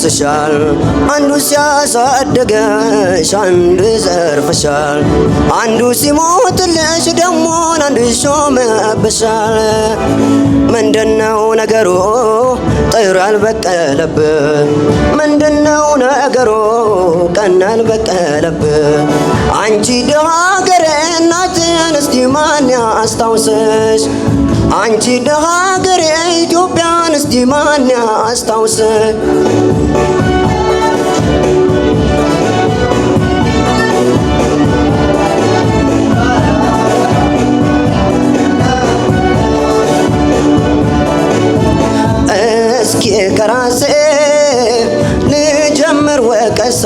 ያፈርስሻል አንዱ ሲያሳድግሽ አንዱ ይዘርፍሻል አንዱ ሲሞትልሽ ደሞ አንዱ ይሾምብሻል ምንድነው ነገሩ ጠይር ያልበቀለብህ ምንድነው ነገሩ ቀና ያልበቀለብህ አንቺ ደሃ ሀገሬ እናትን እስቲ ማን ያስታውስሽ አንቺ ደሃ ሀገሬ ኢትዮጵያን እስቲ ማን ያስታውስሽ እስኪ ከራሴ ልጀምር ወቀሳ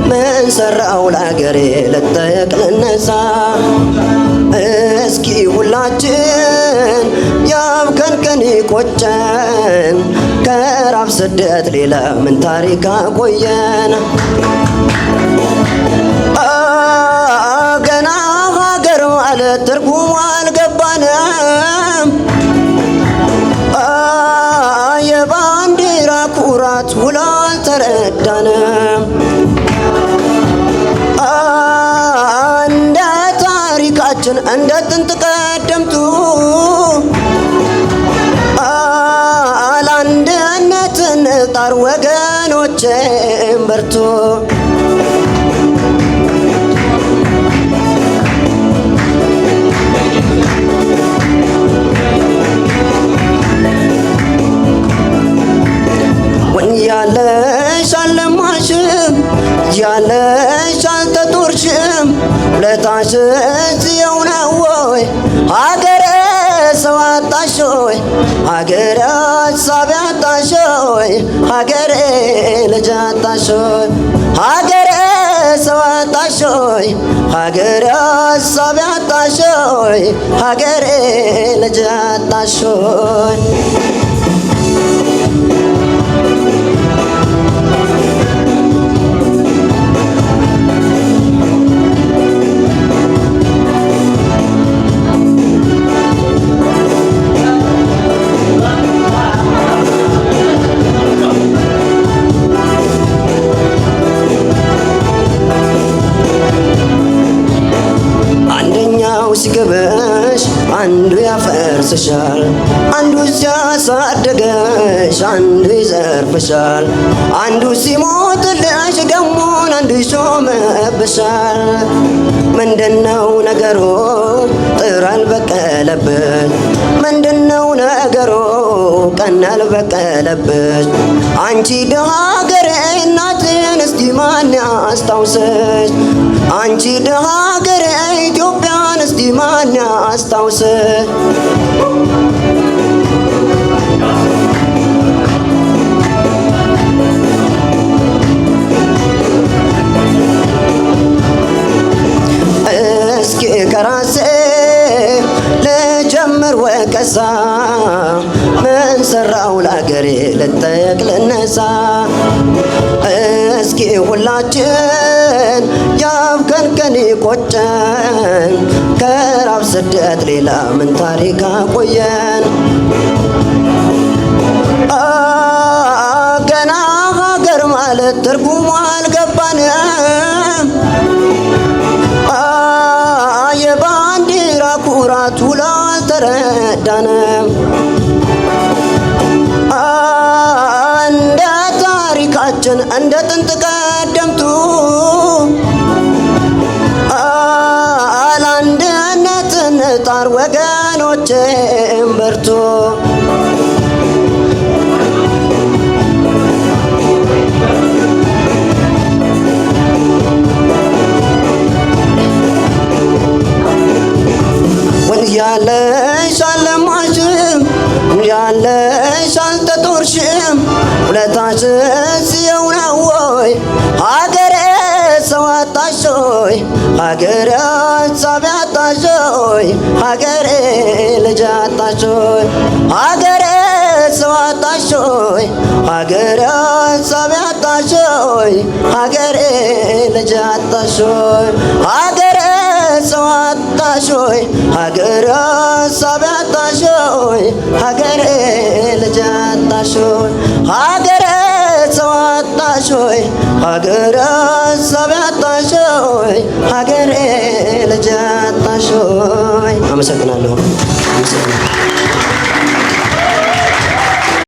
ምን ሰራው ለአገሬ ልጠየቅ ልነሳ እስኪ ሁላችን ያብከንከን ይቆጨን ከራብ ስደት ሌላ ምን ታሪክ አቆየን ገና ሀገር ማለት ትርጉሙ አልገባንም የባንዲራ ኩራት ውሎ አልተረዳንም እንደ ታሪካችን እንደ ጥንት ቀደምቱ ለአንድነት እንጣር ወገኖቼም በርቱ ያለሽ አልለማሽም ያለሽ አልተጦርሽም ውለታሽስ ይኸው ነው ወይ ሀገሬ ሰው አጣሽ ወይ ሀገሬ ሀሳብ አጣሽ ወይ ሀገሬ ልጅ አጣሽ ወይ ሀገሬ ሰው አጣሽ ወይ ሀገሬ ሀሳብ አጣሽ ወይ ሀገሬ ልጅ አጣሽ ወይ ሲገበሽ አንዱ ያፈርስሻል አንዱ ሲያሳድግሽ አንዱ ይዘርፍሻል አንዱ ሲሞትልሽ ደሞ አንዱ ይሾምብሻል ምንድነው ነገሩ ጠይር ያልበቀለብህ ምንድነው ነገሩ ቀና ያልበቀለብህ አንቺ ደሃ ሀገሬ እናትን እስቲ ማን ያስታውስሽ አንቺ ደሃ ሀገሬ ኢትዮጵያን እስቲ ማን ያስታውስሽ እስኪ ከራሴ ልጀምር ወቀሳ ምን ሰራው ለአገሬ ልጠየቅ ልነሳ እስኪ ሁላችን ያብከንከን ይቆጨን ከራብ ስደት ሌላ ምን ታሪክ አቆየን ገና ሀገር ማለት ትርጉሙ አልገባንም የባንዲራ ኩራት ውሎ አልተረዳንም እንደ ታሪካችን እንደ ጥንት ቀደምቱ ለአንድነት እንጣር ወገኖቼም በርቱ ያለሽ አልለማሽም ያለሽ አልተጦርሽም ውለታሽስ ይኸው ነው ወይ ሀገሬ ሰው አጣሽ ወይ ሀገሬ ሀሳብ አጣሽ ወይ ሀገሬ ልጅ አጣሽ ወይ ሀገሬ ሰው አጣሽ ወይ ሀገሬ ሀሳብ አጣሽ ወይ ሀገሬ ልጅ አጣሽ ወይ ሀገሬ ሰው አጣሽ ወይ ሀገሬ ሀሳብ አጣሽ ወይ ሀገሬ ልጅ አጣሽ ወይ ሀገሬ ያጣሽ ሆይ ሀገረ ሰብ ያጣሽ ሆይ ሀገሬ ልጅ ያጣሽ ሆይ። አመሰግናለሁ።